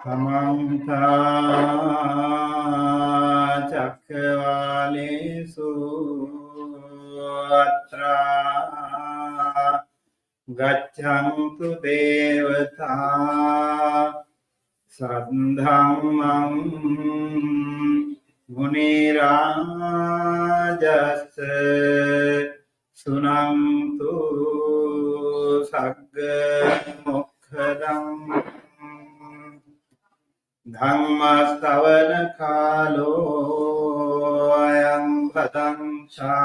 Samantha Chakravalesu Atra Gachantu Devata Sadhamam Munirajas Sunamtu Sagga Mokkadam Dhamma Stavana Kalo Ayam Bhadancha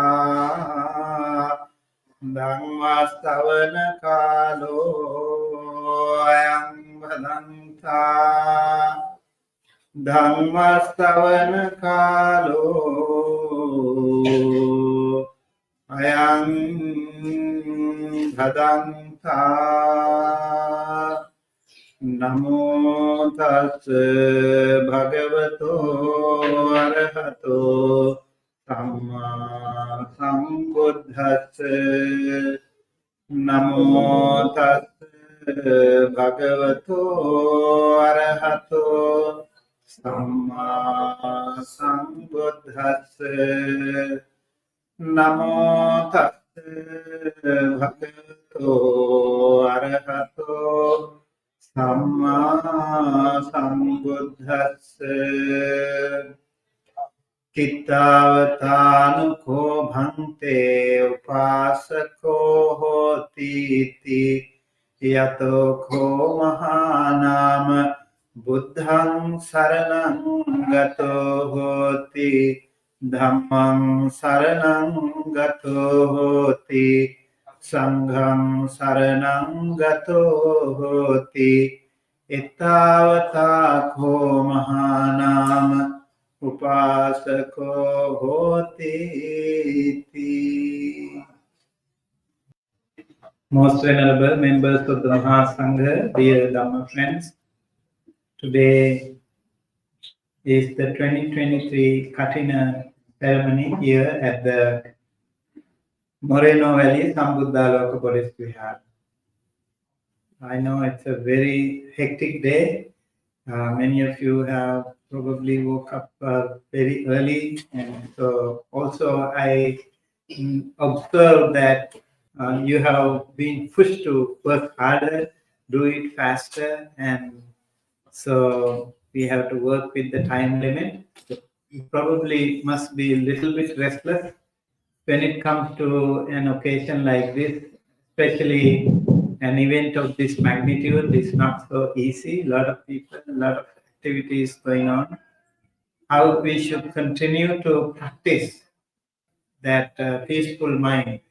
Dhamma Stavana Kalo Ayam Bhadanta Dhamma Stavana Kalo Ayam Bhadanta Namo Tassa Bhagavato Arahato Samma Sambuddhassa Namo Tassa Bhagavato Arahato Samma Sambuddhassa Namo Tassa Bhagavato Arahato Samma Sambuddhassa Kittavatanu Bhante Upasako Hoti Iti Yato Ko Mahanama Buddhang Saranang Gato Hoti Dhammang Saranang Gato Hoti Sangham Saranang Gato Hoti Ittavata Ko Mahanama Upasako Hoti Iti. Most venerable members of the Mahasangha, dear Dhamma friends, today is the 2023 Kathina ceremony here at the Moreno Valley Sambuddhaloka Buddhist Vihara. I know it's a very hectic day. Many of you have probably woke up very early, and so also I observe that you have been pushed to work harder, do it faster, and so we have to work with the time limit. You probably must be a little bit restless when it comes to an occasion like this, especially an event of this magnitude is not so easy. A lot of people, a lot of activities going on. How we should continue to practice that peaceful mind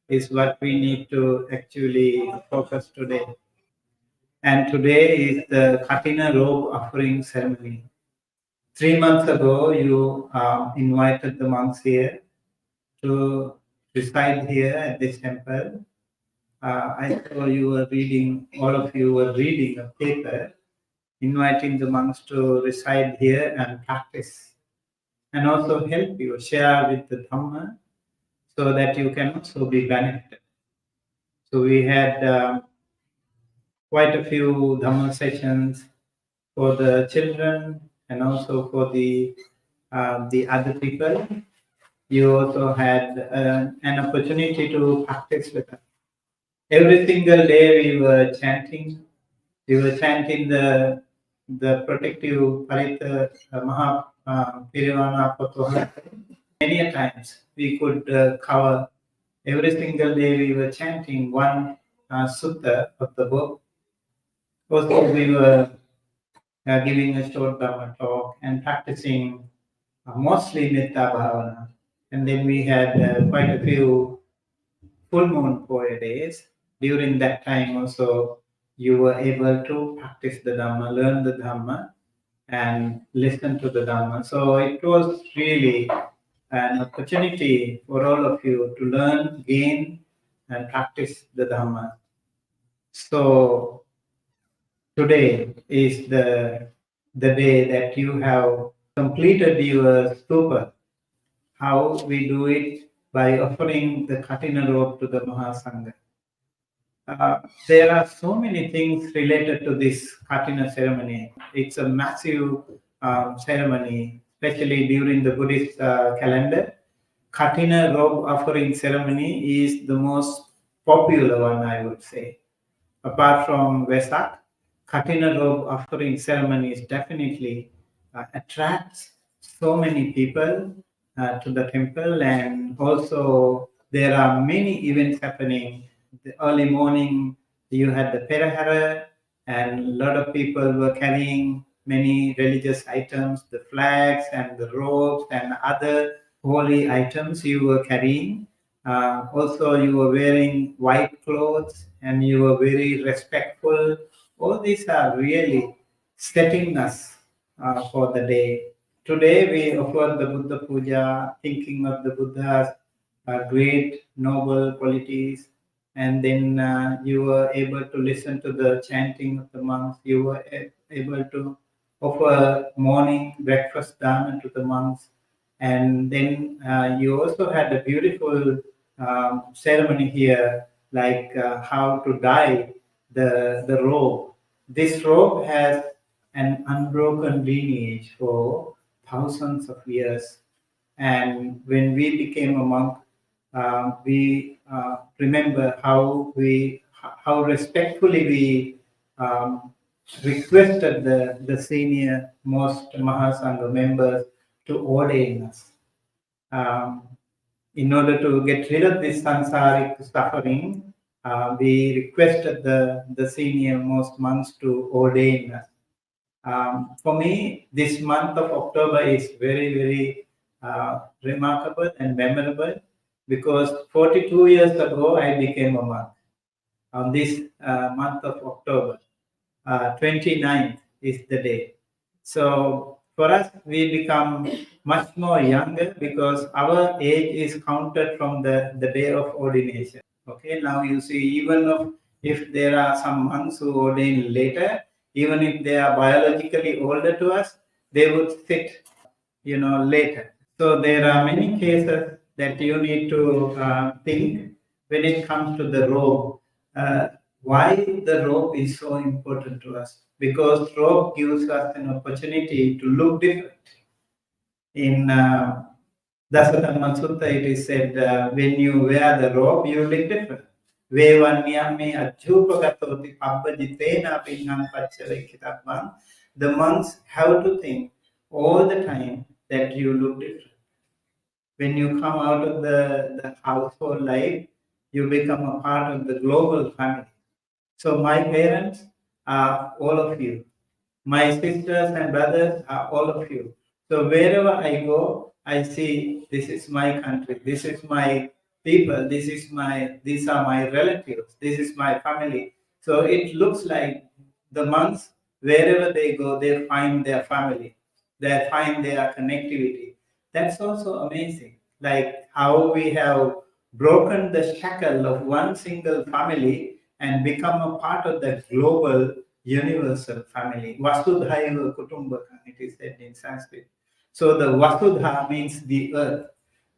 is what we need to actually focus today. And today is the Kathina robe offering ceremony. 3 months ago, you invited the monks here to reside here at this temple. I saw you were reading, all of you were reading a paper inviting the monks to reside here and practice, and also help you share with the Dhamma so that you can also be benefited. So we had quite a few Dhamma sessions for the children and also for the other people. You also had an opportunity to practice with us. Every single day we were chanting. We were chanting the protective Parita Maha Pirivana Patoha. Many a times we could cover. Every single day we were chanting one sutta of the book. Also we were giving a short Dhamma talk and practicing mostly Metta Bhavana. And then we had quite a few full moon poet days. During that time also, you were able to practice the Dhamma, learn the Dhamma, and listen to the Dhamma. So it was really an opportunity for all of you to learn, gain, and practice the Dhamma. So today is the day that you have completed your stupa. How we do it? By offering the Kathina robe to the Mahasangha. there are so many things related to this Kathina ceremony. It's a massive ceremony, especially during the Buddhist calendar. Kathina robe offering ceremony is the most popular one, I would say. Apart from Vesak, Kathina robe offering ceremonies definitely attracts so many people to the temple, and also there are many events happening. The early morning, you had the Perahara, and a lot of people were carrying many religious items, the flags and the robes and other holy items you were carrying. Also, you were wearing white clothes and you were very respectful. All these are really setting us for the day. Today, we offer the Buddha Puja, thinking of the Buddha's great noble qualities. And then you were able to listen to the chanting of the monks. You were able to offer morning breakfast dana to the monks. And then you also had a beautiful ceremony here, like how to dye the robe. This robe has an unbroken lineage for thousands of years. And when we became a monk, we remember how respectfully we requested the senior most Mahasangha members to ordain us. In order to get rid of this sansaric suffering, we requested the senior most monks to ordain us. For me, this month of October is very, very remarkable and memorable because 42 years ago I became a monk. On this month of October, 29th is the day. So for us, we become much more younger because our age is counted from the day of ordination. Okay, now you see, even if there are some monks who ordain later, even if they are biologically older to us, they would sit, later. So there are many cases that you need to think when it comes to the robe. Why the robe is so important to us? Because robe gives us an opportunity to look different. In Dhamma Sutta, it is said, when you wear the robe, you look different. The monks have to think all the time that you look different. When you come out of the household life, you become a part of the global family. So my parents are all of you. My sisters and brothers are all of you. So wherever I go, I see this is my country, this is my people, these are my relatives, this is my family. So it looks like the monks, wherever they go, they find their family, they find their connectivity. That's also amazing. Like how we have broken the shackle of one single family and become a part of the global universal family. Vasudhaiva Kutumbakam, it is said in Sanskrit. So the Vasudha means the earth.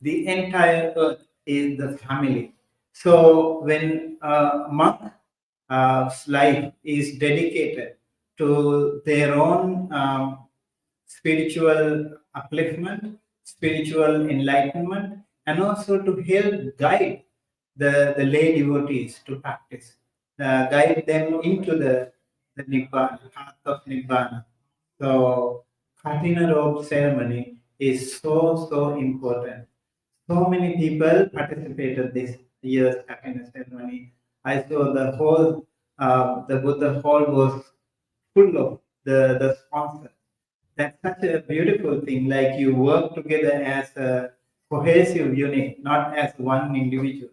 The entire earth is the family. So when a monk's life is dedicated to their own spiritual upliftment, spiritual enlightenment, and also to help guide the lay devotees to practice, guide them into the Nibbana, path of Nibbana. So, Kathina robe ceremony is so important. So many people participated this year's Kathina ceremony. I saw the Buddha hall was full of the sponsors. That's such a beautiful thing. Like you work together as a cohesive unit, not as one individual.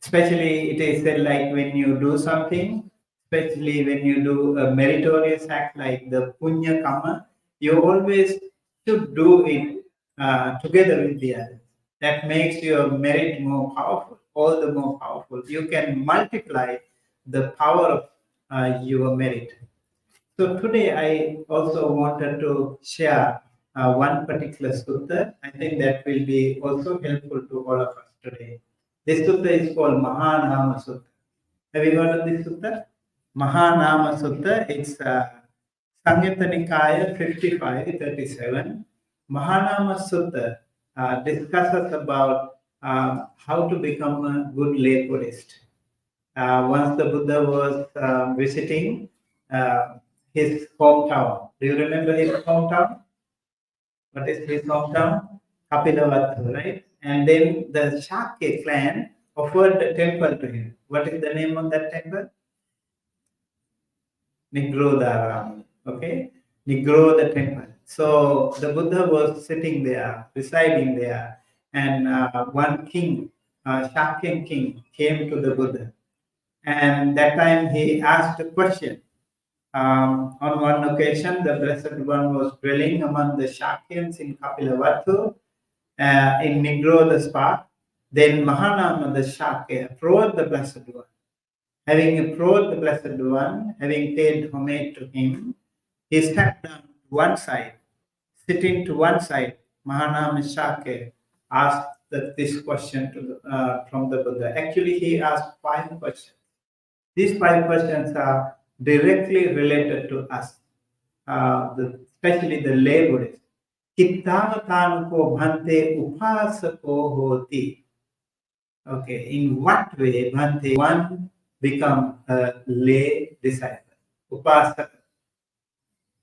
Especially, it is said like when you do something, especially when you do a meritorious act like the punya kama, you always should do it together with the others. That makes your merit more powerful, all the more powerful. You can multiply the power of your merit. So today I also wanted to share one particular sutta. I think that will be also helpful to all of us today. This sutta is called Mahanama Sutta. Have you heard of this sutta? Mahanama Sutta. It's Samyutta Nikaya 55:37. Mahanama Sutta discusses about how to become a good lay Buddhist. Once the Buddha was visiting his hometown. Do you remember his hometown? What is his hometown? Kapilavatthu, right? And then the Shakya clan offered a temple to him. What is the name of that temple? Nigrodharam. Okay? Nigrodha temple. So the Buddha was sitting there, residing there, and one king, Shakyan king, came to the Buddha. And that time he asked a question. On one occasion, the Blessed One was dwelling among the Shakyans in Kapilavatthu, in Nigrodha spa. Then Mahanama the Shakya approached the Blessed One. Having approached the Blessed One, having paid homage to him, he stepped down to one side. Sitting to one side, Mahanama Shakya asked this question from the Buddha. Actually, he asked 5 questions. These 5 questions are directly related to us, especially the lay Buddhists. Kittavatanko Bhante Upasako Hoti. Okay, in what way Bhante one become a lay disciple? Upasaka.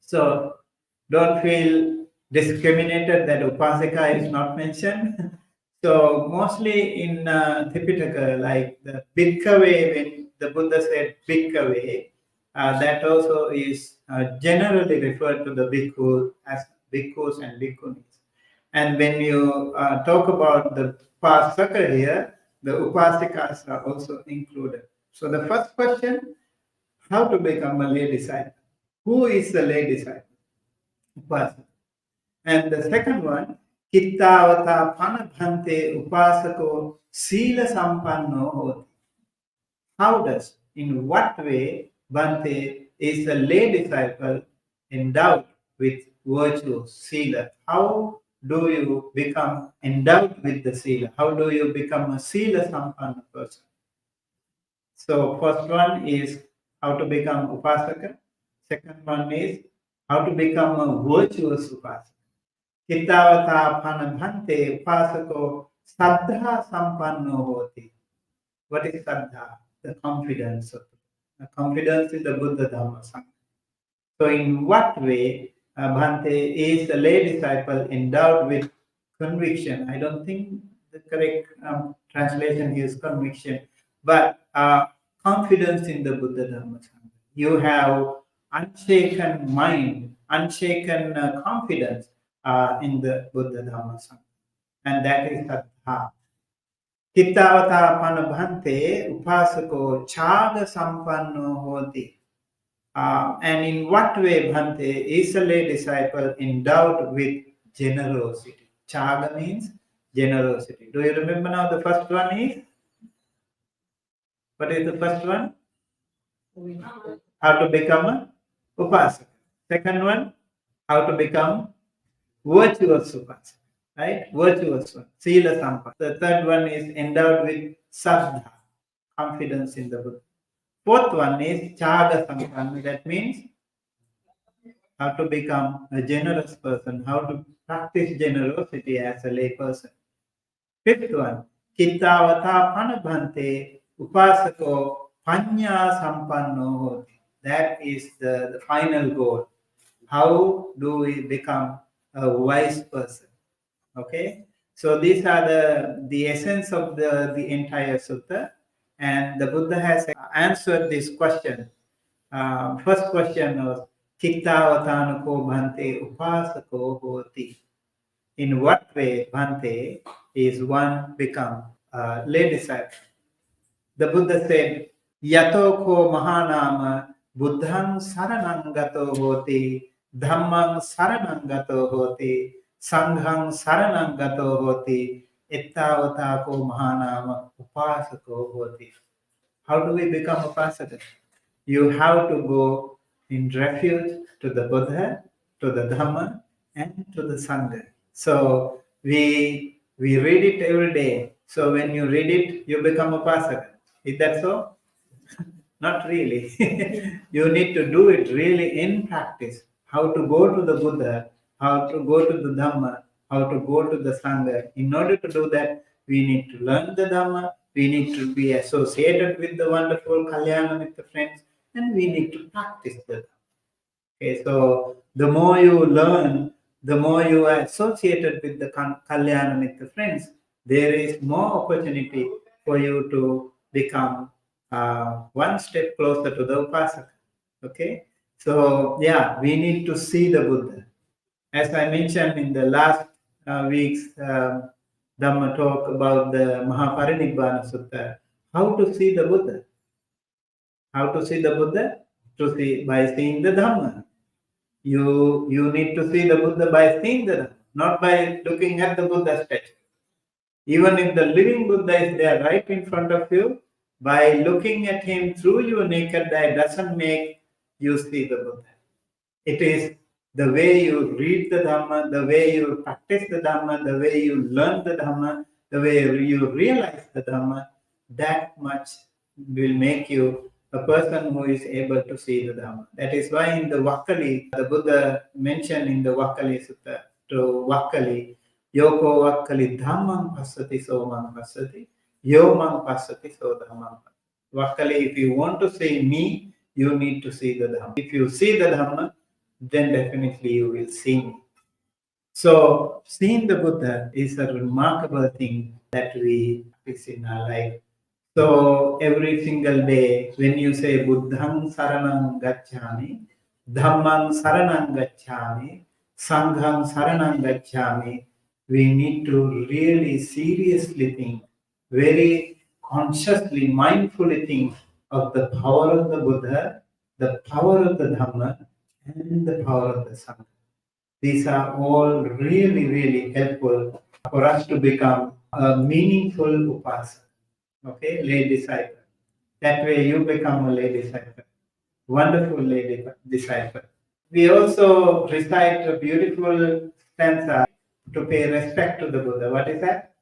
So don't feel discriminated that Upasaka is not mentioned. So mostly in Tipitaka, like the Bhikkhave, when the Buddha said Bhikkhave, that also is generally referred to the bhikkhus as bhikkhus and bhikkhunis. And when you talk about the Upasaka here, the Upasikas are also included. So the first question, how to become a lay disciple? Who is the lay disciple? Upasaka. And the second one, Kittavata Panabhante Upasako Sila Sampanno Hoti. How does, in what way, Bhante is a lay disciple endowed with virtues, Sila? How do you become endowed with the Sila? How do you become a Sila Sampanna person? So, first one is how to become Upasaka. Second one is how to become a virtuous Upasaka. Kittavata Panabhante Upasako Saddha Sampanno Hoti. What is Saddha? The confidence of the confidence in the Buddha Dhamma Sangha. So, in what way Bhante is a lay disciple endowed with conviction? I don't think the correct translation is conviction, but confidence in the Buddha Dhamma Sangha. You have unshaken mind, unshaken confidence in the Buddha Dhamma Sangha, and that is Saddha. Kittavata Panabhante Upasako Chaga Sampanno Hoti. And in what way Bhante is a lay disciple endowed with generosity? Chaga means generosity. Do you remember now the first one is? What is the first one? How to become a Upasaka. Second one, how to become virtuous Upasaka. Right? Virtuous one. Sila Sampanna. The third one is endowed with Saddha, confidence in the Buddha. Fourth one is Chaga Sampanna. That means how to become a generous person, how to practice generosity as a lay person. Fifth one, Kittavata Panabhante Upasako Panya Sampanno Hoti. That is the final goal. How do we become a wise person? Okay, so these are the essence of the entire sutta, and the Buddha has answered this question. First question was Kittavatanako Bhante Upasako Hoti. In what way Bhante is one become a lay disciple? The Buddha said, Yatoko Mahanama Buddhang Saranangato Hoti, Dhammang Saranangato Hoti, Sanghang Saranangato Hoti, Ettavotako Mahanama Upasako Hoti. How do we become Upasaka? You have to go in refuge to the Buddha, to the Dhamma, and to the Sangha. So we read it every day. So when you read it, you become Upasaka. Is that so? Not really. You need to do it really in practice. How to go to the Buddha, how to go to the Dhamma, how to go to the Sangha. In order to do that, we need to learn the Dhamma, we need to be associated with the wonderful Kalyana with the friends, and we need to practice the Dhamma. Okay, so the more you learn, the more you are associated with the Kalyana with the friends, there is more opportunity for you to become one step closer to the Upasaka. Okay, so yeah, we need to see the Buddha. As I mentioned in the last week's Dhamma talk about the Mahaparinibbana Sutta, how to see the Buddha? How to see the Buddha? To see by seeing the Dhamma. You need to see the Buddha by seeing the Dhamma, not by looking at the Buddha statue. Even if the living Buddha is there right in front of you, by looking at him through your naked eye doesn't make you see the Buddha. It is the way you read the Dhamma, the way you practice the Dhamma, the way you learn the Dhamma, the way you realize the Dhamma, that much will make you a person who is able to see the Dhamma. That is why in the Vakkali, the Buddha mentioned in the Vakkali Sutta to Vakkali, Yoko Vakkali Dhammam Passati Somam Passati, Yomam Passati So Dhammam. Vakkali, if you want to see me, you need to see the Dhamma. If you see the Dhamma, then definitely you will see me. So, seeing the Buddha is a remarkable thing that we practice in our life. So, every single day, when you say Buddhang Saranang Gacchami, Dhammang Saranang Gacchami, Sanghang Saranang Gacchami, we need to really seriously think, very consciously, mindfully think of the power of the Buddha, the power of the Dhamma, and the power of the Sangha. These are all really, really helpful for us to become a meaningful upasaka. Okay, lay disciple. That way you become a lay disciple. Wonderful lay disciple. We also recite a beautiful stanza to pay respect to the Buddha. What is that?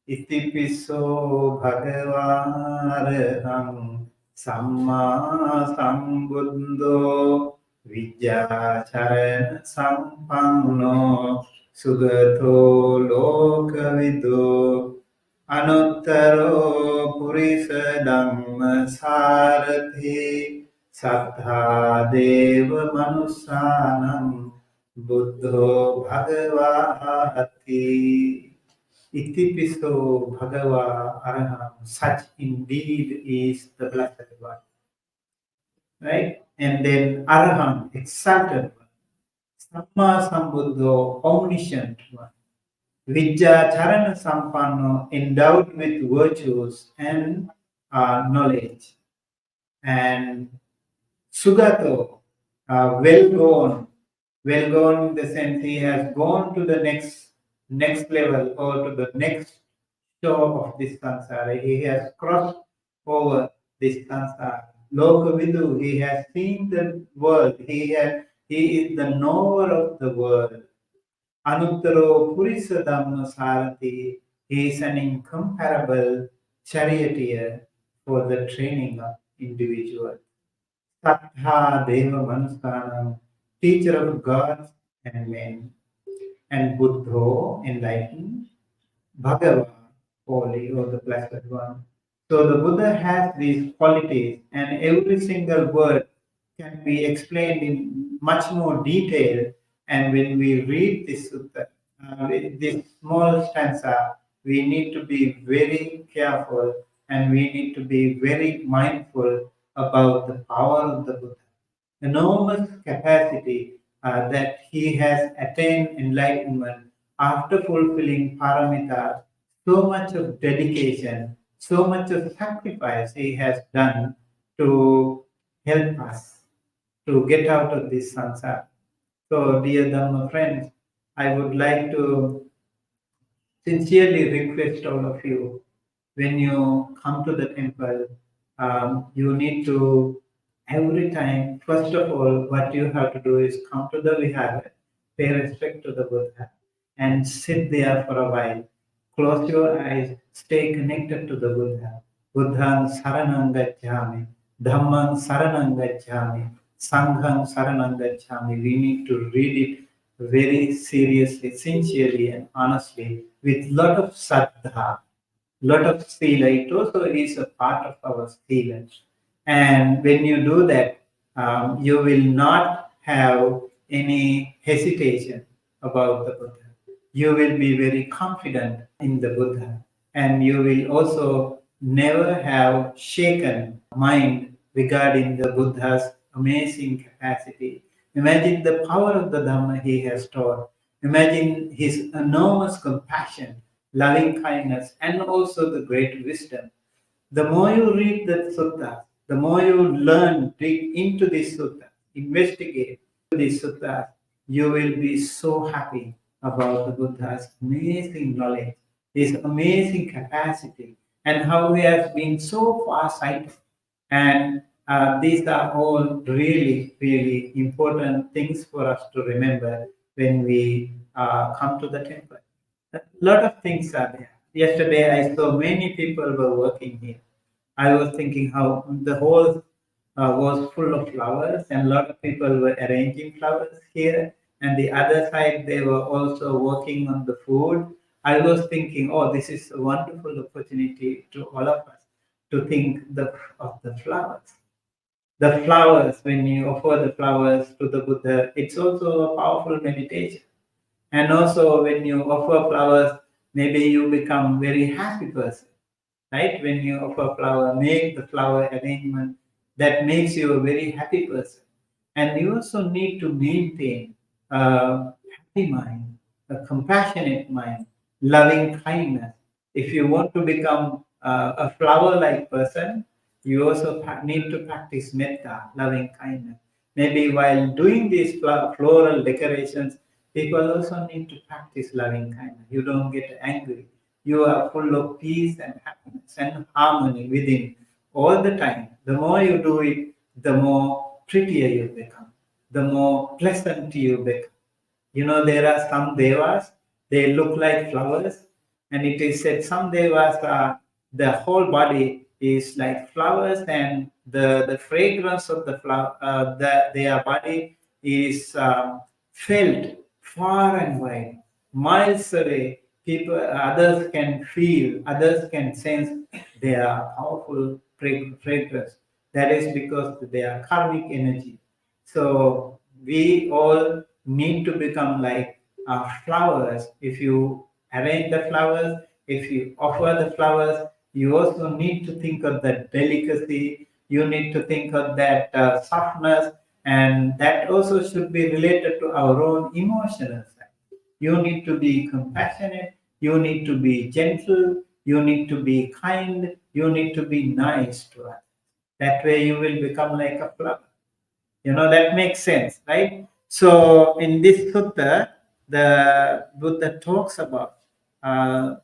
Itipiso bhagavaraham samma sambuddho Vijjacharana sampanno sugato lokavido anuttaro purisa dhamma sarathi sattha deva manusanam buddho bhagavati itipiso bhagava araham. Such indeed is the blessed one. Right? And then Arahant, exalted one. Samma Sambuddho, omniscient one. Vijja Charana Sampanno, endowed with virtues and knowledge. And Sugato, well gone. Well gone in the sense he has gone to the next level or to the next shore of this samsara. He has crossed over this samsara. Lokavidu, he has seen the world. He is the knower of the world. Anuttaro Purisa Dhamma Sarathi, he is an incomparable charioteer for the training of individuals. Sattha Deva Manusanam, teacher of gods and men. And Buddho, enlightened. Bhagava, holy or the blessed one. So the Buddha has these qualities, and every single word can be explained in much more detail. And when we read this sutta, this small stanza, we need to be very careful and we need to be very mindful about the power of the Buddha. Enormous capacity that he has attained enlightenment after fulfilling paramita, so much of dedication, so much of sacrifice he has done to help us to get out of this samsara. So, dear Dhamma friends, I would like to sincerely request all of you, when you come to the temple, you need to, every time, first of all, what you have to do is come to the Vihara, pay respect to the Buddha, and sit there for a while. Close your eyes, stay connected to the Buddha. Buddhang saranang gacchami. Dhammam saranam gacchami, Sangham saranam gacchami. We need to read it very seriously, sincerely, and honestly, with lot of saddha, lot of sila. It also is a part of our sila. And when you do that, you will not have any hesitation about the Buddha. You will be very confident in the Buddha, and you will also never have shaken mind regarding the Buddha's amazing capacity. Imagine the power of the Dhamma he has taught. Imagine his enormous compassion, loving kindness, and also the great wisdom. The more you read the sutta, the more you learn, dig into this sutta, investigate this sutta, you will be so happy about the Buddha's amazing knowledge, his amazing capacity, and how he has been so far-sighted. And these are all really, really important things for us to remember when we come to the temple. A lot of things are there. Yesterday, I saw many people were working here. I was thinking how the whole was full of flowers, and a lot of people were arranging flowers here. And the other side, they were also working on the food. I was thinking, oh, this is a wonderful opportunity to all of us to think of the flowers. The flowers, when you offer the flowers to the Buddha, it's also a powerful meditation. And also, when you offer flowers, maybe you become very happy person, right? When you offer flower, make the flower arrangement that makes you a very happy person. And you also need to maintain a happy mind, a compassionate mind, loving kindness. If you want to become a flower-like person, you also need to practice metta, loving kindness. Maybe while doing these floral decorations, people also need to practice loving kindness. You don't get angry. You are full of peace and happiness and harmony within all the time. The more you do it, the more prettier you become, the more pleasant you become. You know, there are some devas, they look like flowers, and it is said some devas are, the whole body is like flowers, and the fragrance of the flower, their body is felt far and wide, miles away. People, others can feel, others can sense their powerful fragrance. That is because they are karmic energy. So we all need to become like flowers. If you arrange the flowers, if you offer the flowers, you also need to think of that delicacy. You need to think of that softness, and that also should be related to our own emotional side. You need to be compassionate. You need to be gentle. You need to be kind. You need to be nice to us. That way, you will become like a flower. You know, that makes sense, right? So in this sutta, the Buddha talks about uh,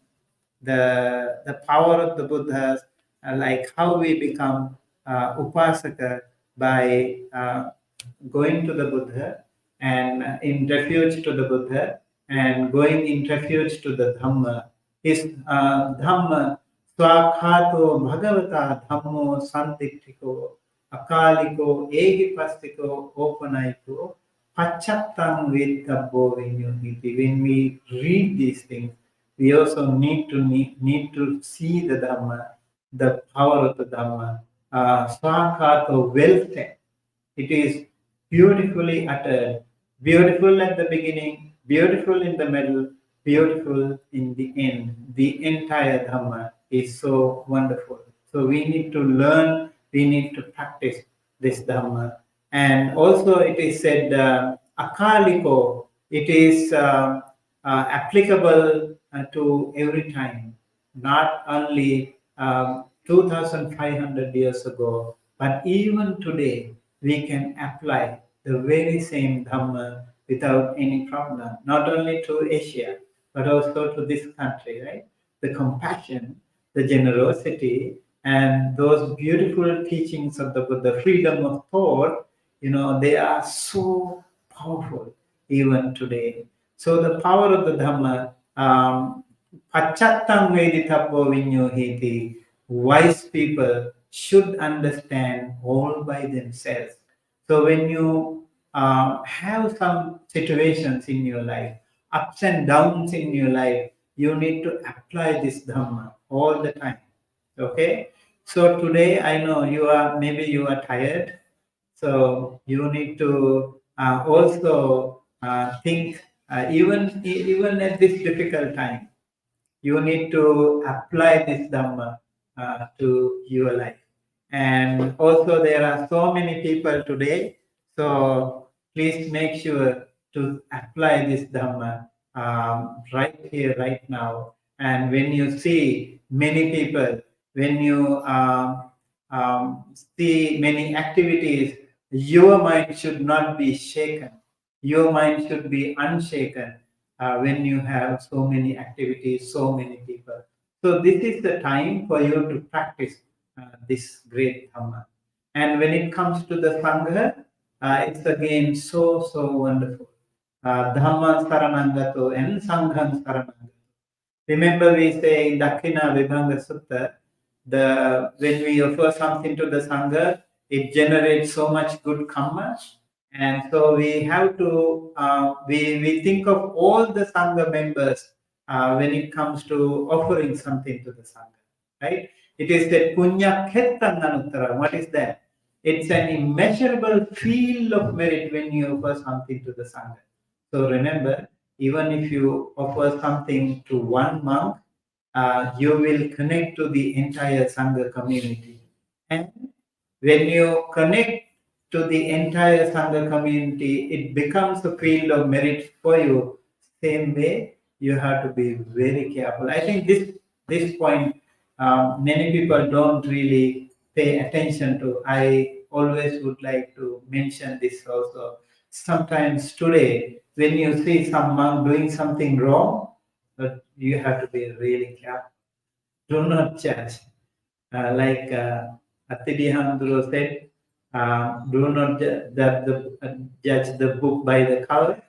the power of the Buddhas, like how we become upasaka by going to the Buddha and in refuge to the Buddha and going in refuge to the Dhamma. His Dhamma swakhato bhagavata dhammo sandikthiko akaliko ehipastiko opanaiko pachattam vedabbo vinyuhiti. When we read these things, we also need to see the Dhamma, the power of the Dhamma. Swakhato, well said. It is beautifully uttered, beautiful at the beginning, beautiful in the middle, beautiful in the end. The entire Dhamma is so wonderful. So we need to learn, we need to practice this Dhamma. And also it is said, akaliko, it is applicable to every time, not only 2,500 years ago, but even today, we can apply the very same Dhamma without any problem, not only to Asia, but also to this country, right? The compassion, the generosity, and those beautiful teachings of the Buddha, freedom of thought, you know, they are so powerful even today. So the power of the Dhamma, Pachattam Veditappo Vinyohiti, wise people should understand all by themselves. So when you have some situations in your life, ups and downs in your life, you need to apply this Dhamma all the time. Okay? So today I know maybe you are tired. So you need to also think, even at this difficult time, you need to apply this Dhamma to your life. And also there are so many people today, so please make sure to apply this Dhamma right here, right now. And when you see many people, when you see many activities, your mind should not be shaken. Your mind should be unshaken when you have so many activities, so many people. So this is the time for you to practice this great Dhamma. And when it comes to the Sangha, it's again so wonderful. Dhamma Saranangato and Sangham Saranangato. Remember we say in Kathina Sutta, when we offer something to the Sangha, it generates so much good karma. And so we have to, we think of all the Sangha members when it comes to offering something to the Sangha, right? It is the Punya Khetan Anuttara. What is that? It's an immeasurable field of merit when you offer something to the Sangha. So remember, even if you offer something to one monk, you will connect to the entire Sangha community. And when you connect to the entire Sangha community, it becomes a field of merit for you. Same way, you have to be very careful. I think this point, many people don't really pay attention to. I always would like to mention this also. Sometimes today, when you see some monk doing something wrong, but you have to be really careful. Do not judge. Like Attidiyandro said, do not judge the book by the cover,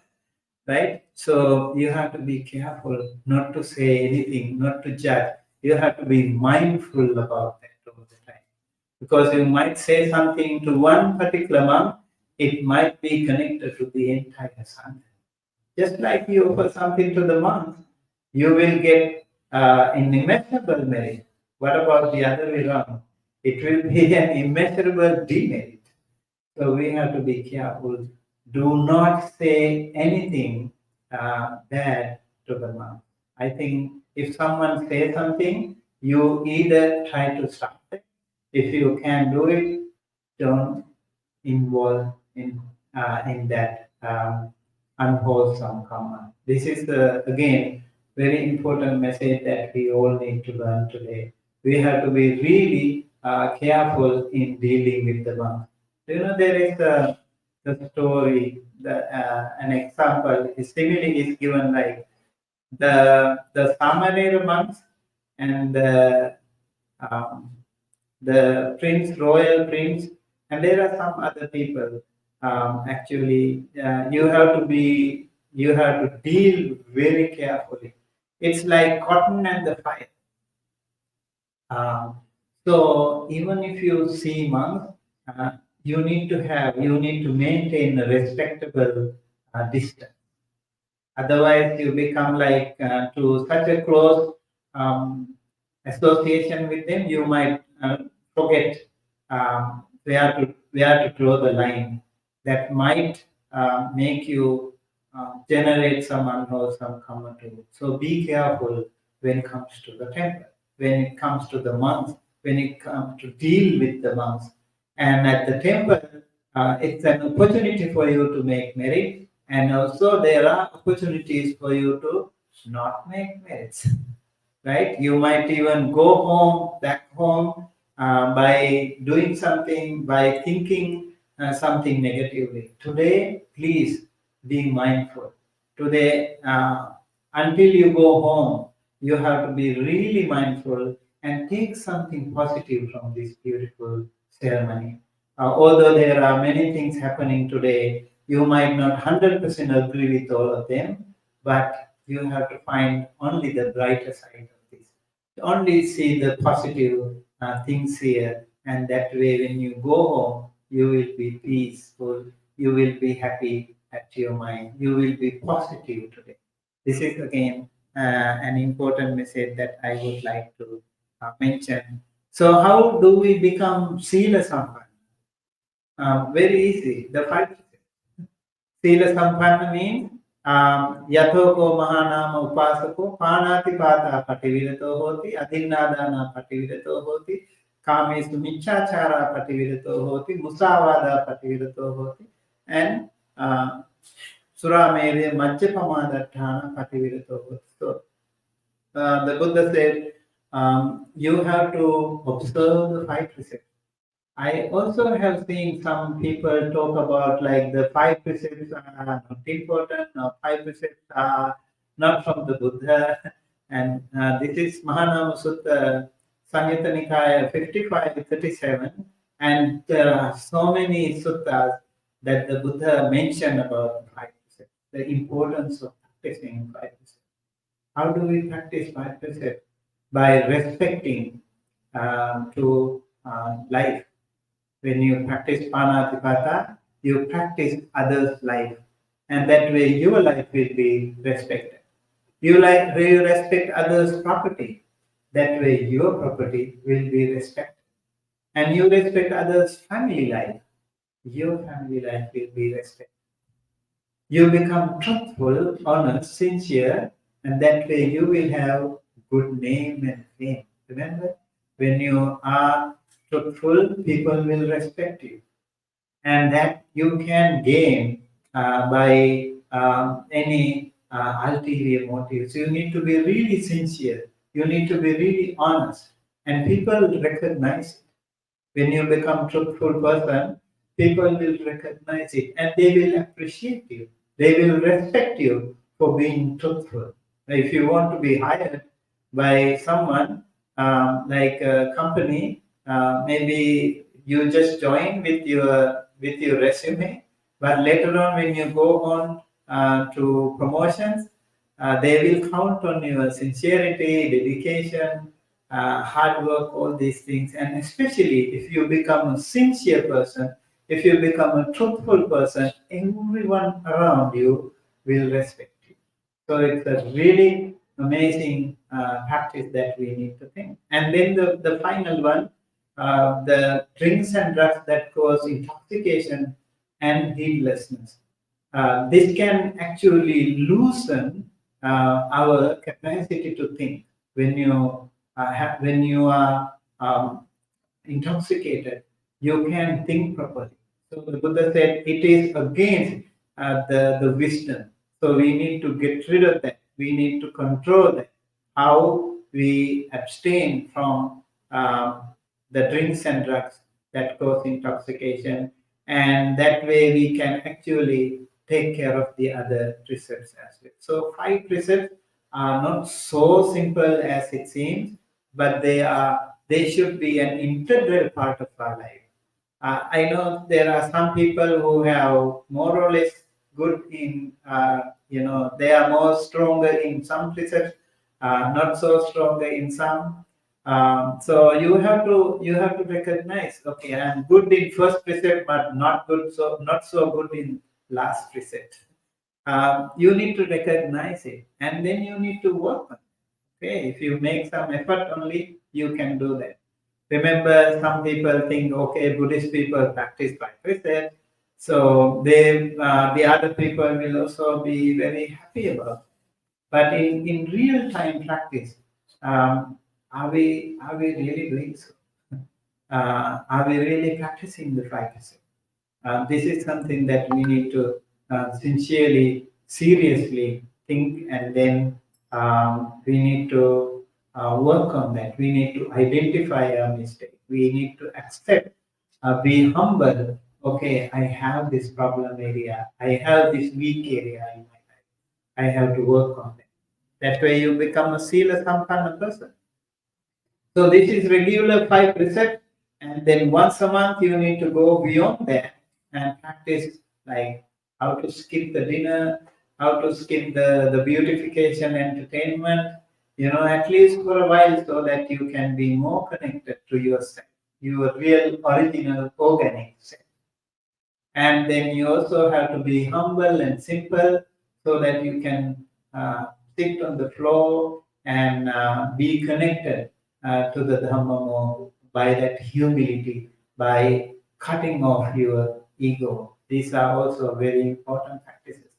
right? So you have to be careful not to say anything, not to judge. You have to be mindful about that all the time. Because you might say something to one particular monk, it might be connected to the entire Sangha. Just like you offer something to the monk, you will get an immeasurable merit. What about the other way around? It will be an immeasurable demerit. So we have to be careful. Do not say anything bad to the monk. I think if someone says something, you either try to stop it. If you can do it, don't involve in that unwholesome karma. This is again very important message that we all need to learn today. We have to be really careful in dealing with the monks. You know, there is the story, an example, a simile is given like the Samanera monks and the prince, royal prince, and there are some other people. Actually, you have to deal very carefully. It's like cotton and the fire. So even if you see monks, you need to maintain a respectable distance. Otherwise, you become like to such a close association with them, you might forget where to draw the line. That might make you generate some unwholesome karma too. So be careful when it comes to the temple, when it comes to the monks, when it comes to deal with the monks. And at the temple, it's an opportunity for you to make merit, and also there are opportunities for you to not make merits. Right? You might even go back home by doing something, by thinking something negatively. Today, please be mindful. Today, until you go home, you have to be really mindful and take something positive from this beautiful ceremony. Although there are many things happening today, you might not 100% agree with all of them, but you have to find only the brighter side of this. Only see the positive things here And that way, when you go home, you will be peaceful, you will be happy at your mind, you will be positive today. This is again an important message that I would like to mention. So, how do we become Sila Sampanna? Very easy, the 5 Sila Sampanna means Yathoko Mahanama Upasako Panatipata Patividato Hoti Adinadana Patividato Hoti Kamesu Michachara Patividato Hoti Musavada Patividato Hoti and Suramere Majjapamadatthana Patividato Hoti. So the Buddha said you have to observe the 5 precepts. I also have seen some people talk about like the 5 precepts are not important, or 5 precepts are not from the Buddha. And this is Mahanama Sutta, Samyutta Nikaya 55-37. And there are so many suttas that the Buddha mentioned about 5 precepts, the importance of practicing 5 precepts. How do we practice 5 precepts? By respecting to life. When you practice panatipata, you practice others' life, and that way your life will be respected. You respect others' property, that way your property will be respected. And you respect others' family life, your family life will be respected. You become truthful, honest, sincere, and that way you will have good name and fame. Remember, when you are truthful, people will respect you. And that you can gain by any ulterior motives. You need to be really sincere. You need to be really honest. And people recognize it. When you become truthful person, people will recognize it and they will appreciate you. They will respect you for being truthful. If you want to be hired by someone like a company, maybe you just join with your resume, but later on when you go on to promotions, they will count on your sincerity, dedication, hard work, all these things. And especially if you become a sincere person, if you become a truthful person, everyone around you will respect you. So it's a really amazing practice that we need to think. And then the final one, the drinks and drugs that cause intoxication and heedlessness. This can actually loosen our capacity to think. When you are intoxicated, you can think properly. So the Buddha said it is against the wisdom. So we need to get rid of that. We need to control that. How we abstain from the drinks and drugs that cause intoxication, and that way we can actually take care of the other precepts as well. So 5 precepts are not so simple as it seems, but they should be an integral part of our life. I know there are some people who have more or less good in, they are more stronger in some precepts, not so stronger in some. So you have to recognize, okay, I'm good in first precept, but not so good in last precept. You need to recognize it, and then you need to work on it. Okay, if you make some effort only, you can do that. Remember, some people think, okay, Buddhist people practice by precept, so the other people will also be very happy about it. But in real time practice, are we really doing so? Are we really practicing the 5%? This is something that we need to sincerely, seriously think, and then we need to work on that. We need to identify our mistake. We need to accept, be humble. Okay, I have this problem area. I have this weak area in my life. I have to work on that. That way you become a Sila Sampanna person. So this is regular 5 precepts, and then once a month you need to go beyond that and practice, like how to skip the dinner, how to skip the beautification entertainment, at least for a while, so that you can be more connected to yourself. your real original organic self. And then you also have to be humble and simple so that you can sit on the floor and be connected to the Dhamma more by that humility, by cutting off your ego. These are also very important practices.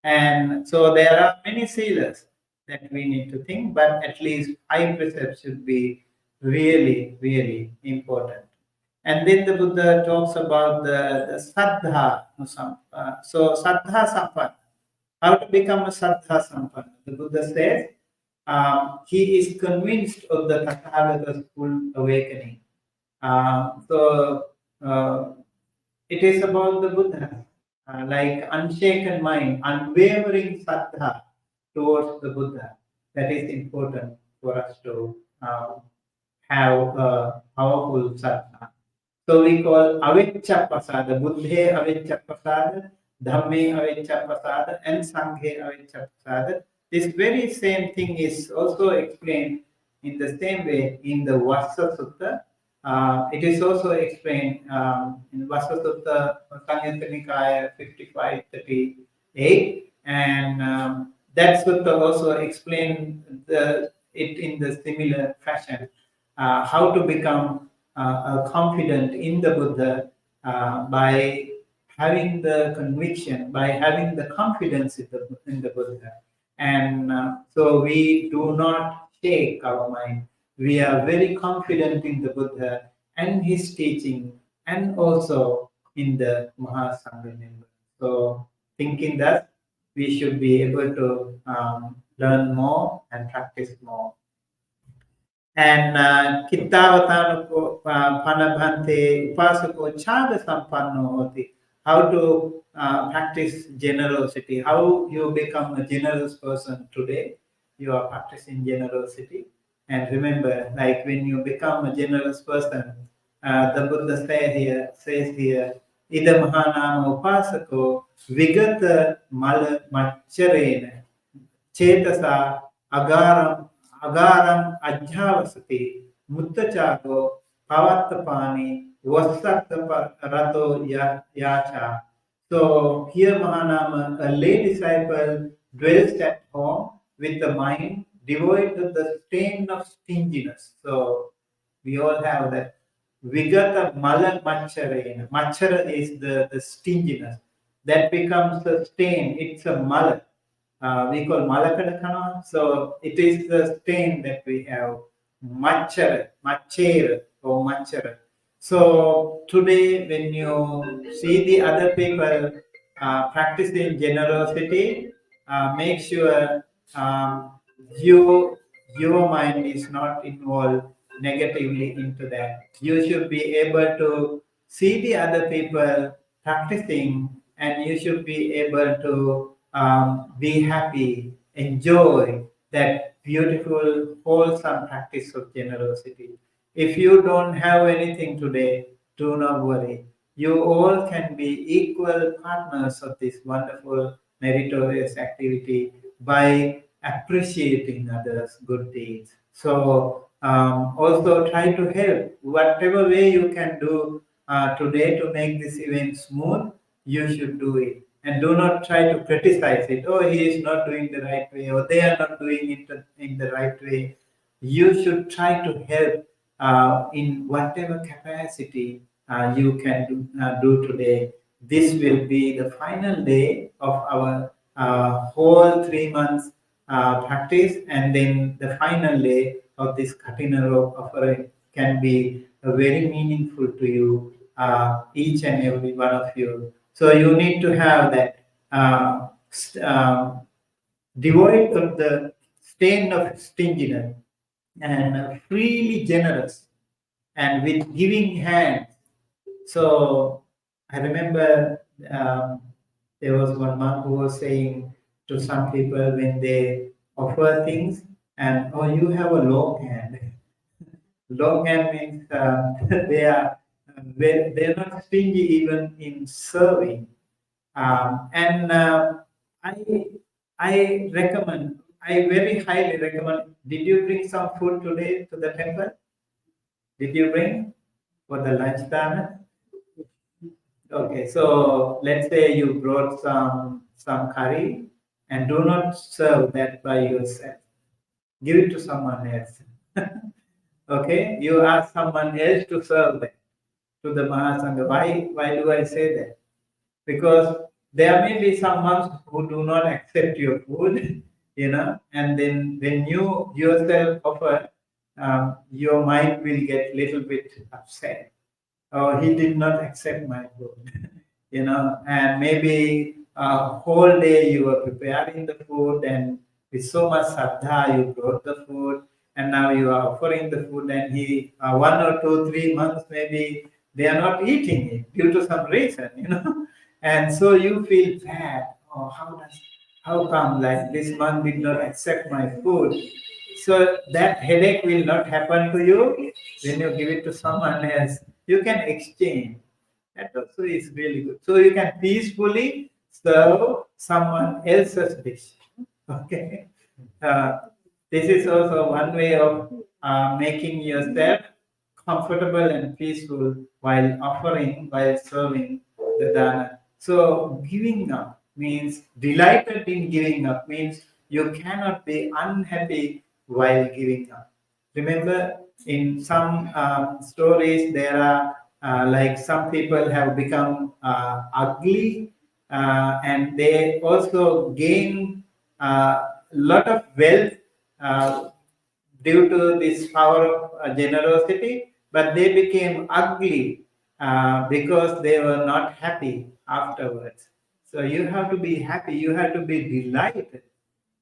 And so there are many sealers that we need to think, but at least 5 precepts should be really, really important. And then the Buddha talks about the saddha. So saddha sampanna. How to become a saddha sampanna? The Buddha says he is convinced of the Tathagata's full awakening. So it is about the Buddha, like unshaken mind, unwavering saddha towards the Buddha. That is important for us to have a powerful saddha. So we call avicca pasada, Buddhe avicca pasada, Dhamme avicca pasada, and Sanghe avicca pasada. This very same thing is also explained in the same way in the Vassa Sutta. It is also explained in Vassa Sutta, Samyutta Nikaya 5538, and that sutta also explains it in the similar fashion. How to become confident in the Buddha by having the conviction, by having the confidence in the Buddha. And so we do not shake our mind. We are very confident in the Buddha and his teaching, and also in the Mahasangha members. So thinking that we should be able to learn more and practice more. And Kittavatanu Panabhante Upasako Chaga Sampanno Hoti. How to practice generosity. How you become a generous person today. You are practicing generosity. And remember, like when you become a generous person, the Buddha says here, Ida Mahanama Upasako Vigata Mala Macharena Chetasa Agaram Ajhavasati Muttachago Pavattapani Vasatta Rato Yacha. So here Mahanama, a lay disciple, dwells at home with the mind devoid of the stain of stinginess. So we all have that. Vigata Mala Macharena. Machara is the stinginess. That becomes a stain. It's a mala. We call malakadakana. So it is the stain that we have. Machara, or machara. So today when you see the other people practicing generosity, make sure your mind is not involved negatively into that. You should be able to see the other people practicing, and you should be able to be happy, enjoy that beautiful, wholesome practice of generosity. If you don't have anything today, do not worry. You all can be equal partners of this wonderful, meritorious activity by appreciating others' good deeds. So also try to help whatever way you can do today to make this event smooth. You should do it, and do not try to criticize it. Oh, he is not doing the right way, or they are not doing it in the right way. You should try to help in whatever capacity you can do today. This will be the final day of our whole 3 months practice, and then the final day of this Kathina offering can be very meaningful to you, each and every one of you. So you need to have that devoid of the stain of stinginess, and freely generous, and with giving hands. So I remember there was one monk who was saying to some people when they offer things, and oh, you have a long hand. Long hand means they're not stingy even in serving. And I recommend, I very highly recommend. Did you bring some food today to the temple? Did you bring? for the lunch dana? Okay, so let's say you brought some curry and do not serve that by yourself. Give it to someone else. Okay, you ask someone else to serve that to the Mahasangha. Why do I say that? Because there may be some monks who do not accept your food, and then when you yourself offer, your mind will get little bit upset. Oh, he did not accept my food, and maybe a whole day you were preparing the food and with so much saddha you brought the food and now you are offering the food and he 1 or 2, 3 months maybe they are not eating it due to some reason, and so you feel bad. Oh, how come like this monk did not accept my food? So that headache will not happen to you when you give it to someone else. You can exchange. That also is really good. So you can peacefully serve someone else's dish. Okay. Uh, this is also one way of making yourself comfortable and peaceful while serving the dana. So giving up means delighted in giving up means you cannot be unhappy while giving up. Remember, in some stories, there are like some people have become ugly and they also gain a lot of wealth uh, due to this power of generosity, but they became ugly because they were not happy afterwards. So you have to be happy, you have to be delighted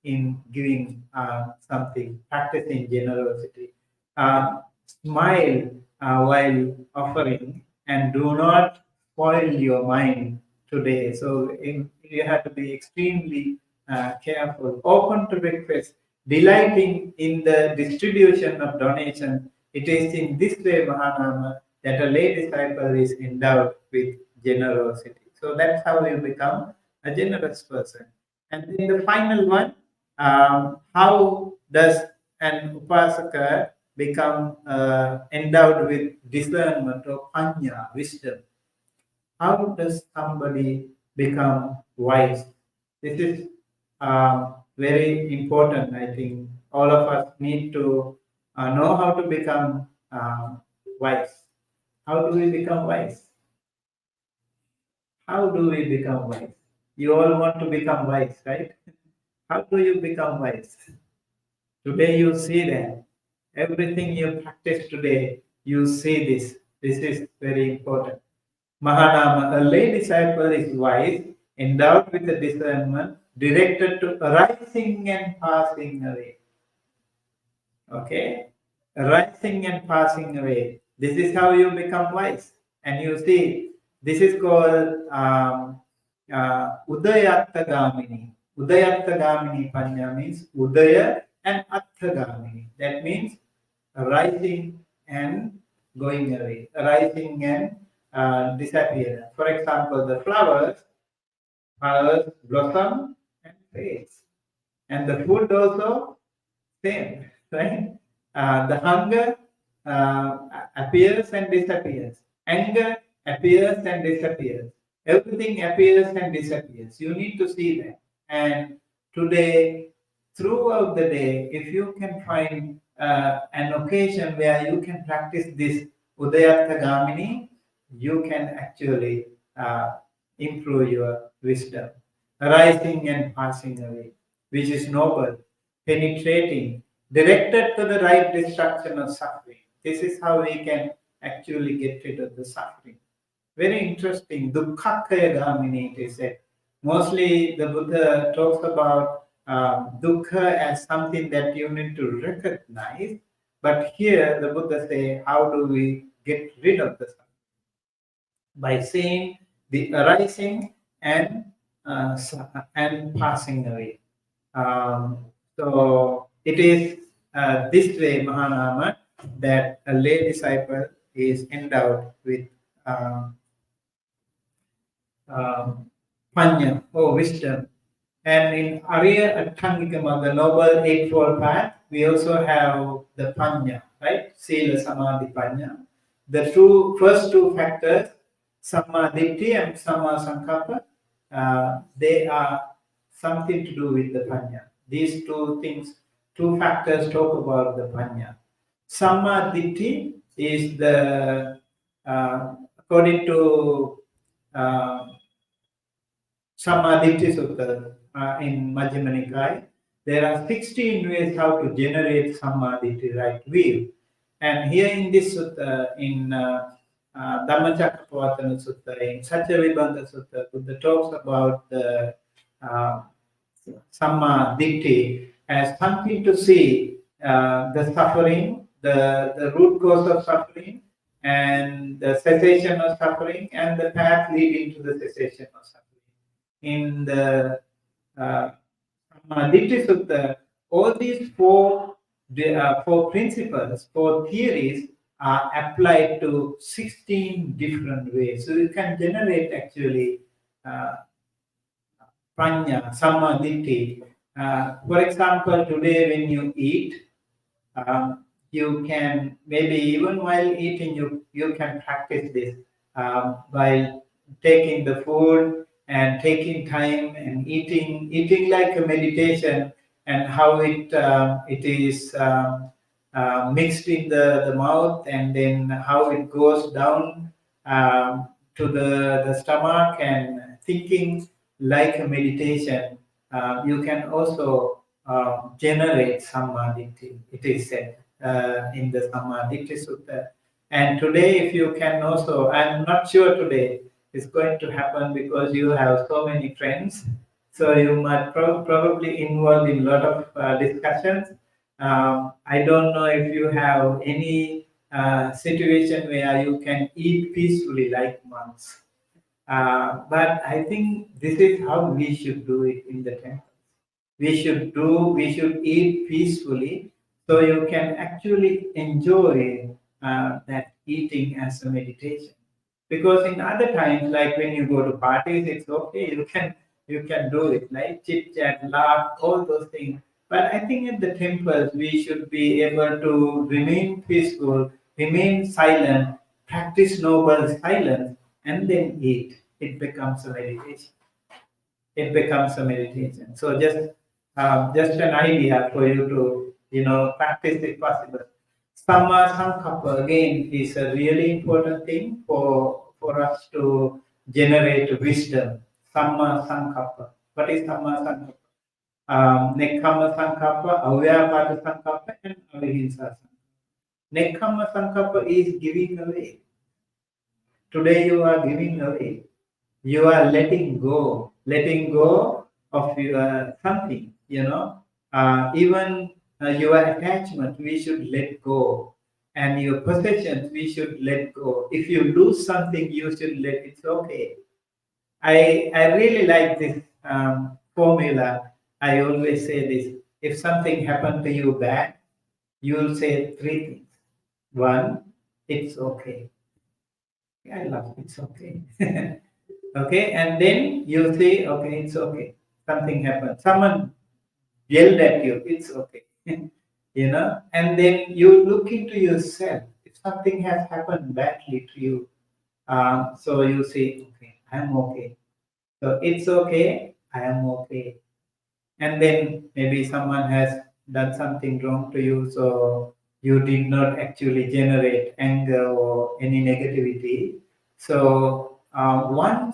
in giving something, practicing generosity. Smile while offering and do not spoil your mind today. So you have to be extremely careful. Open to request, delighting in the distribution of donation. It is in this way, Mahanama, that a lay disciple is endowed with generosity. So that's how you become a generous person. And then the final one, how does an upasaka become endowed with discernment or panya, wisdom? How does somebody become wise? This is very important. I think all of us need to know how to become wise. How do we become wise? How do we become wise? You all want to become wise, right? How do you become wise? Today you see that. Everything you practice today, you see this. This is very important. Mahanama, a lay disciple is wise, endowed with a discernment, directed to arising and passing away. Okay? Arising and passing away. This is how you become wise. And you see, this is called Udayattagamini. Udayattagamini Panya means Udaya and Attagamini. That means arising and going away, arising and disappear. For example, the flowers blossom and fade, and the food also same, right? The hunger appears and disappears. Anger appears and disappears. Everything appears and disappears. You need to see that. And today, throughout the day, if you can find an occasion where you can practice this Udayattagamini, you can actually improve your wisdom. Arising and passing away, which is noble, penetrating, directed to the right destruction of suffering. This is how we can actually get rid of the suffering. Very interesting. Dukkhakkaya Gamini, it is said. Mostly the Buddha talks about dukkha as something that you need to recognize. But here the Buddha says, how do we get rid of the suffering? By seeing the arising and passing away. So it is this way, Mahanama, that a lay disciple is endowed with panya or wisdom. And in Arya Atthangikama, the Noble Eightfold Path, we also have the panya, right? Sila Samadhi Panya. the first two factors, Samma Ditti and Samma Sankappa, they are something to do with the Panya. These two things, two factors talk about the Panya. Samma Ditti is according to Sammaditthi Sutta in Majjhima Nikaya, there are 16 ways how to generate Sammaditthi, right view. And here in this sutta, in Dhammacakkappavattana Sutta, in Saccavibhanga Sutta, Buddha talks about the Sammaditthi as something to see the suffering, the root cause of suffering, and the cessation of suffering, and the path leading to the cessation of suffering. In the Ditti Sutta, all these four principles, four theories are applied to 16 different ways. So you can generate actually Pranya, Samma Ditti. For example, today when you eat, you can, maybe even while eating, you can practice this by taking the food and taking time and eating like a meditation, and how it is mixed in the mouth, and then how it goes down to the stomach, and thinking like a meditation. You can also generate Sammaditthi, it is said in the Sammaditthi Sutta. And today, if you can also, I'm not sure today it's going to happen because you have so many friends, so you might probably involved in a lot of discussions. I don't know if you have any situation where you can eat peacefully like monks. But I think this is how we should do it in the temple. We should eat peacefully, so you can actually enjoy that eating as a meditation. Because in other times, like when you go to parties, it's okay, you can do it, like chit chat, laugh, all those things. But I think at the temples we should be able to remain peaceful, remain silent, practice noble silence, and then eat. It becomes a meditation. It becomes a meditation. So just an idea for you to practice if possible. Samma Sankappa again is a really important thing for us to generate wisdom. Samma Sankappa. What is Samma Sankappa? Nekkhamma Sankappa, Avyapada Sankappa, and Avihimsa Sankappa. Nekkhamma Sankappa is giving away. Today you are giving away. You are letting go of your something, even your attachment, we should let go, and your possessions, we should let go. If you lose something, you should let it's okay. I really like this formula. I always say this: if something happened to you bad, you'll say three things. One, it's okay. I love it's okay. Okay, and then you say, okay, it's okay. Something happened. Someone yelled at you. It's okay. And then you look into yourself. If something has happened badly to you, so you say, okay, I'm okay. So it's okay. I am okay. And then maybe someone has done something wrong to you, so you did not actually generate anger or any negativity. So one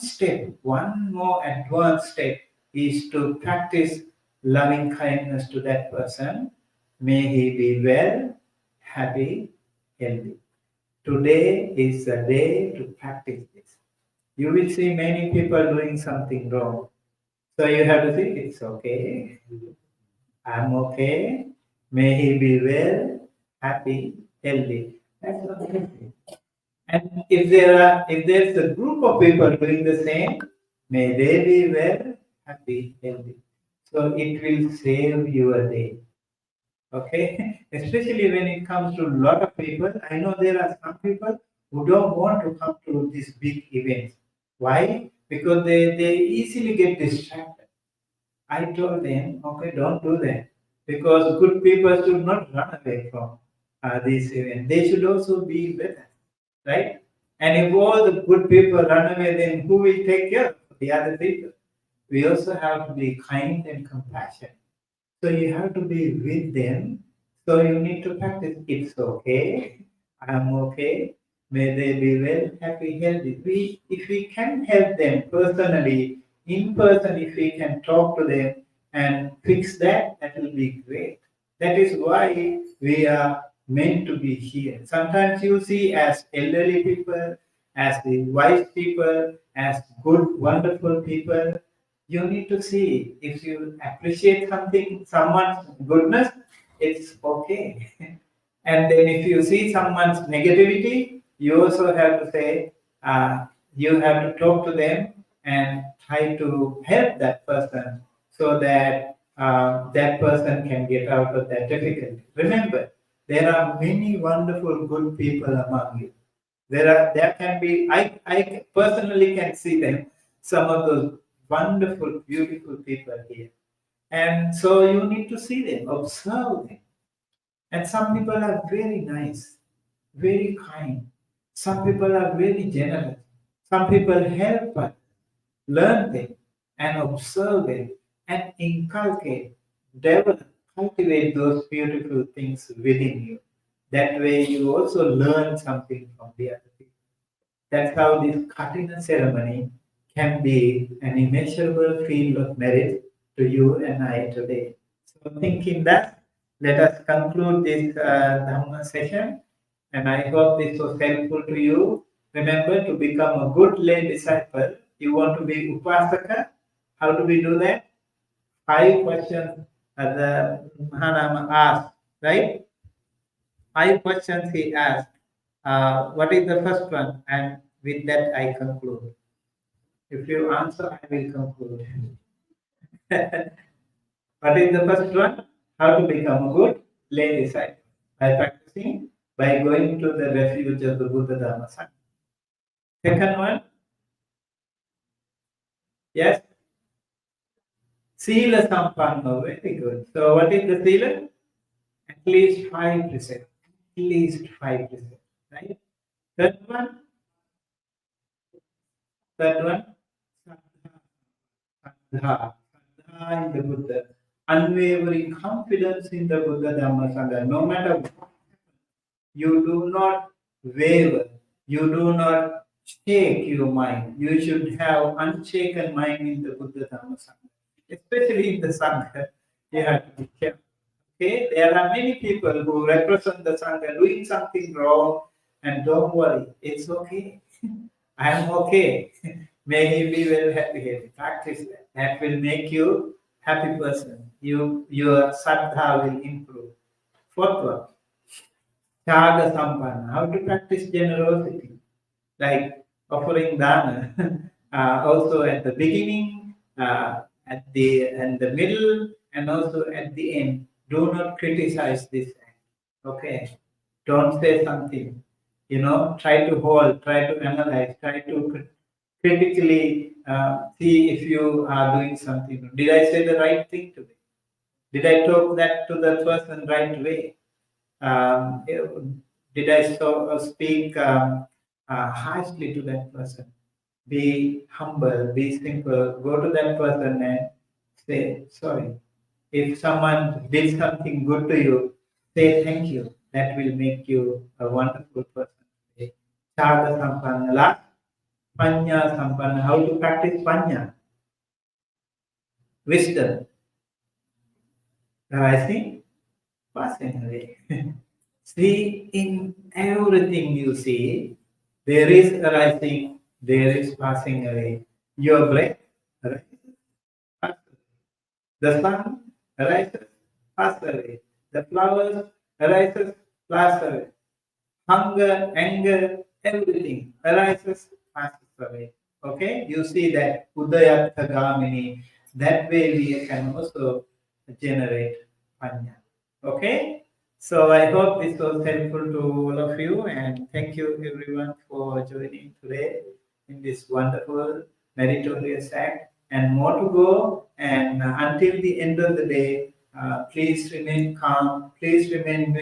more advanced step is to practice loving kindness to that person. May he be well, happy, healthy. Today is the day to practice this. You will see many people doing something wrong. So you have to say, it's okay. I'm okay. May he be well, happy, healthy. That's okay. And if there's a group of people doing the same, may they be well, happy, healthy. So it will save your day. Okay? Especially when it comes to a lot of people. I know there are some people who don't want to come to these big events. Why? Because they easily get distracted. I told them, okay, don't do that. Because good people should not run away from these events. They should also be with us. right? And if all the good people run away, then who will take care of the other people? We also have to be kind and compassionate. So you have to be with them. So you need to practice. It's okay. I'm okay. May they be well, happy, healthy. If we can help them personally, in person, if we can talk to them and fix that, that will be great. That is why we are meant to be here. Sometimes you see as elderly people, as the wise people, as good, wonderful people, you need to see if you appreciate something, someone's goodness, it's okay. And then if you see someone's negativity, you also have to say, you have to talk to them and try to help that person so that that person can get out of that difficulty. Remember, there are many wonderful, good people among you. There can be, I personally can see them, some of those wonderful, beautiful people here. And so you need to see them, observe them. And some people are very nice, very kind. Some people are very generous. Some people help us, learn them, and observe them, and inculcate, develop, cultivate those beautiful things within you. That way you also learn something from the other people. That's how this Kathina ceremony can be an immeasurable field of merit to you and I today. So thinking that, let us conclude this Dhamma session, and I hope this was helpful to you. Remember, to become a good lay disciple, you want to be Upasaka. How do we do that? 5 questions the Mahanama asked, right? 5 questions he asked. What is the first one? And with that, I conclude. If you answer, I will conclude. What is the first one? How to become a good lay disciple? By practicing, by going to the refuge of the Buddha Dhamma Sangha. Second one, yes, Sila Sampanno, very good. So what is the Sila? At least 5%. At least 5%, right? Third one, Saddha in the Buddha, unwavering confidence in the Buddha Dhamma Sangha. No matter what, you do not waver, you do not shake your mind. You should have unshaken mind in the Buddha Dhamma Sangha. Especially in the Sangha, you have to be careful. Okay, there are many people who represent the Sangha doing something wrong, and don't worry, it's okay. I am okay. May he be well happy here. Practice that. That will make you happy person. Your saddha will improve. Fourth one, Tyaga Sampanna. How to practice generosity, like offering dana. Also at the beginning, at the middle, and also at the end. Do not criticize this act. Okay, don't say something. Try to hold, try to analyze, try to critically see if you are doing something. Did I say the right thing today? Did I talk that to the person right way? Did I speak harshly to that person? Be humble, be simple. Go to that person and say sorry. If someone did something good to you, say thank you. That will make you a wonderful person. Chaga Sampanna. Last, Panya Sampanna. How to practice Panya? Wisdom. Arising, passing away. See, in everything you see, there is arising, there is passing away. Your breath arises, passes away. The sun arises, passes away. The flowers arises, passes away. Hunger, anger, everything arises, passes away. Okay, you see that Udayatha Gamini. That way we can also generate Panya. Okay, so I hope this was helpful to all of you, and thank you everyone for joining today in this wonderful meritorious act. And more to go, and until the end of the day, please remain calm, please remain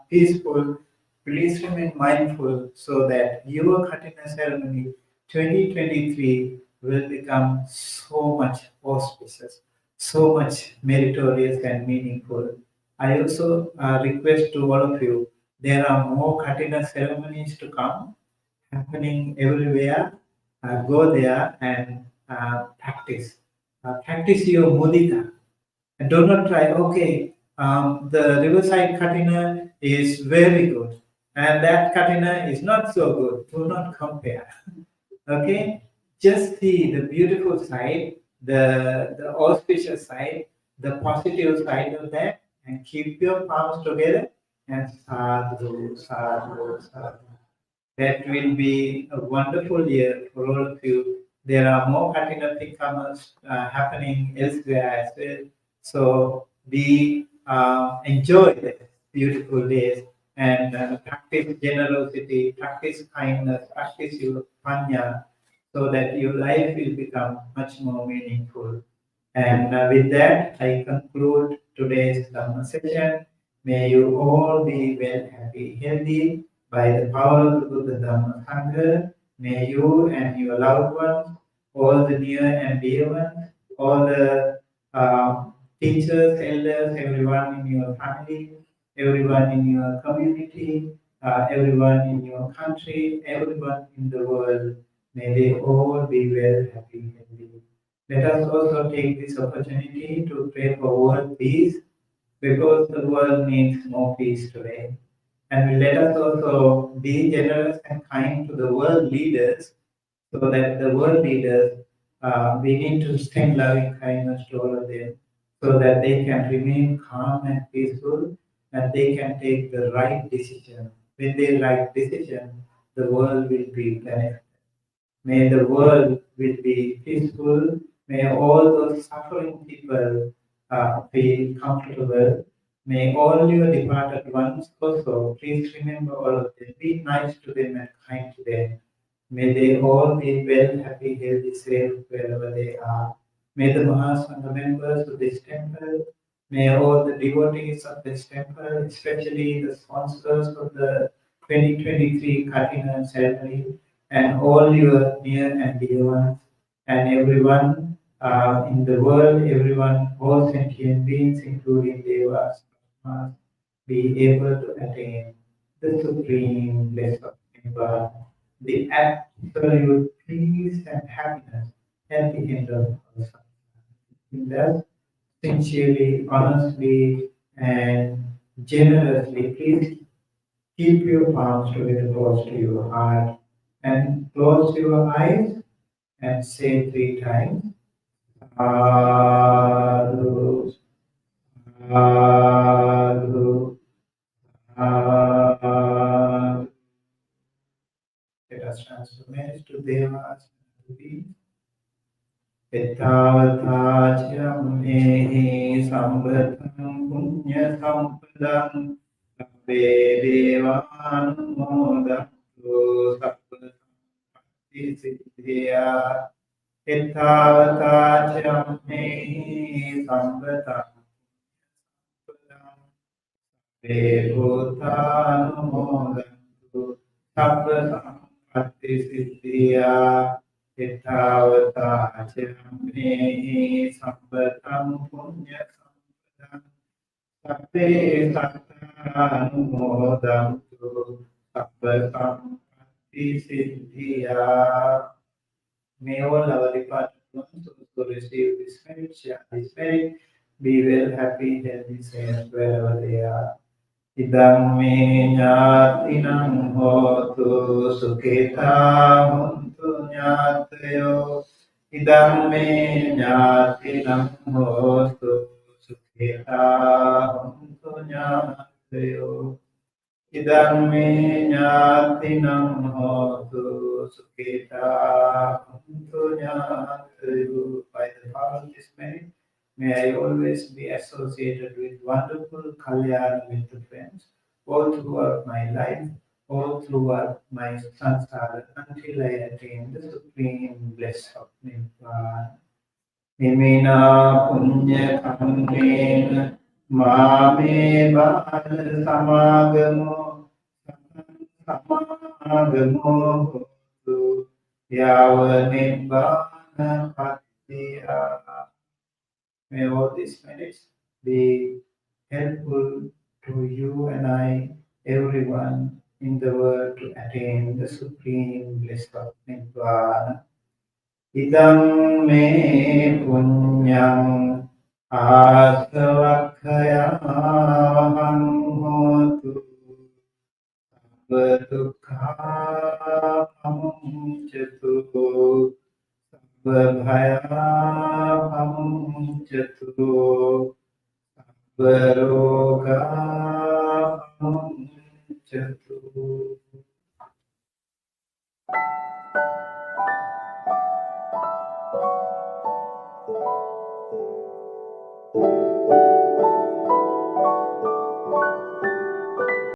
peaceful, Please remain mindful so that your Kathina ceremony 2023 will become so much auspicious, so much meritorious and meaningful. I also request to all of you, there are more Kathina ceremonies to come happening everywhere. Go there and practice. Practice your mudita. And do not try, okay, the riverside Kathina is very good, and that Kathina is not so good. Do not compare. Okay? Just see the beautiful side, the auspicious side, the positive side of that, and keep your palms together and sadhu, sadhu, sadhu. That will be a wonderful year for all of you. There are more Kathina Tikkamas happening elsewhere as well. So we enjoy the beautiful days and practice generosity, practice kindness, practice your panya, so that your life will become much more meaningful. And with that, I conclude today's Dhamma session. May you all be well, happy, healthy by the power of the Buddha Dhamma Sangha. May you and your loved ones, all the near and dear ones, all the teachers, elders, everyone in your family, everyone in your community, everyone in your country, everyone in the world, may they all be well, happy, healthy. Let us also take this opportunity to pray for world peace because the world needs more peace today. And let us also be generous and kind to the world leaders so that the world leaders begin to extend loving kindness to all of them so that they can remain calm and peaceful and they can take the right decision. When they right decision, the world will be benefited. May the world will be peaceful. May all those suffering people feel comfortable. May all your departed ones also, please remember all of them. Be nice to them and kind to them. May they all be well, happy, healthy, safe wherever they are. May the Mahasangha members of this temple, may all the devotees of this temple, especially the sponsors of the 2023 Kathina ceremony, and all your near and dear ones, and everyone in the world, everyone, all sentient beings, including devas, must be able to attain the supreme bliss of Nibbana, the absolute peace and happiness at the end of our suffering. In that, sincerely, honestly, and generously, please keep your palms together close to your heart and close your eyes and say 3 times, Sadhu, Sadhu, Sadhu. Let us transform to Devas and beings. Ettavatachamehi sambatam punya sampadam sabbe devanumodantu sabba siddhya. Ettavatachamehi sambatam sampadam sabbe bhutanumodantu sabba sampatti siddhya. Ettavatachamehi sambatam punya sampadam sabbe sattanumodantu sabba sampatti siddhya. May all our departed ones also receive this merit, share this merit, be well, happy, healthy, safe wherever they are. Idam me ñātinam hotu sukhita huntu ñātayo. Idam me ñātinam hotu sukhita huntu ñātayo. Idam me ñātinam hotu sukhita huntu ñātayo. By the power of this merit, may I always be associated with wonderful kalyana with the friends, all throughout my life, all throughout my samsara, until I attain the supreme bliss of Nibbana. Nimina punya kamena mame bala samagamo Samagamo hotu yava nibbana patiya. May all these merits be helpful to you and I, everyone in the world, to attain the supreme bliss of Nibbana. Idam me punyam asavakkayam hotu Dukha pamuncatu Vabhaya pamuncatu Varoga pamuncatu.